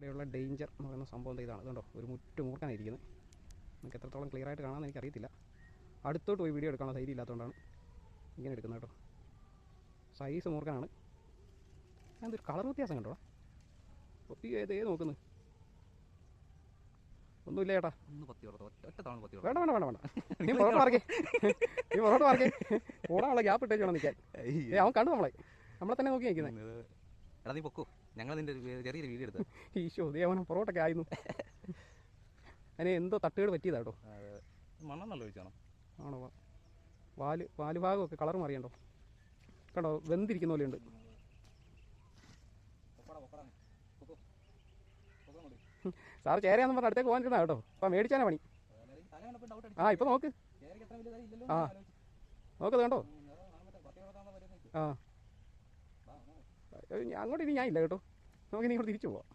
ഇവിടെയുള്ള ഡേഞ്ചർ എന്ന് പറയുന്ന സംഭവം ഇതാണ്. അതുകൊണ്ടോ ഒരു മൂർഖനായിരിക്കുന്നത്. നമുക്ക് എത്രത്തോളം ക്ലിയർ ആയിട്ട് കാണാമെന്ന് എനിക്കറിയത്തില്ല. അടുത്തോട്ട് പോയി വീഡിയോ എടുക്കാനുള്ള ധൈര്യം ഇല്ലാത്തതുകൊണ്ടാണ് ഇങ്ങനെ എടുക്കുന്നത് കേട്ടോ. സൈസ് മൂർഖനാണ്. എന്തൊരു കളർ വ്യത്യാസം കണ്ടോ? ഏതേ നോക്കുന്നത് ഒന്നുമില്ല ചേട്ടാ. വേണ്ട വേണ്ട വേണ്ട വേണ്ട, നീ പുറത്തോട്ട് മാർക്കേ, നീ പുറത്തോട്ട് മാർക്കേ. ഓടാനുള്ള ഗ്യാപ്പ് ഇട്ടേച്ച് വേണം നിൽക്കാൻ. അവൻ കണ്ടു നമ്മളെ തന്നെ നോക്കി നിൽക്കുന്നത്. നീ പൊക്കോ, ഞങ്ങൾ നിന്റെ ചെറിയൊരു വീഡിയോ എടുത്തു. ഈശോ ദേ അവൻ പുറകോട്ടൊക്കെ ആയിരുന്നു. അതിന് എന്തോ തട്ടുകേട് പറ്റിയതാ കേട്ടോ. മണ്ണെണ്ണല്ലോ ഒഴിച്ചാണോ? ആണോ? വാല് ഭാഗമൊക്കെ കളർ മാറിയണ്ടോ? കണ്ടോ, വെന്തിരിക്കുന്ന പോലെയുണ്ട്. സാറ് ചേരയാന്ന് പറഞ്ഞ അടുത്തേക്ക് പോകാനിരുന്നാ കേട്ടോ. അപ്പം മേടിച്ചാനാ പണി. ഇപ്പം നോക്ക്. നോക്കത് കണ്ടോ? അങ്ങോട്ട് ഇനി ഞാൻ ഇല്ല കേട്ടോ. നമുക്ക് ഇനി ഇങ്ങോട്ട് തിരിച്ചു പോവാം.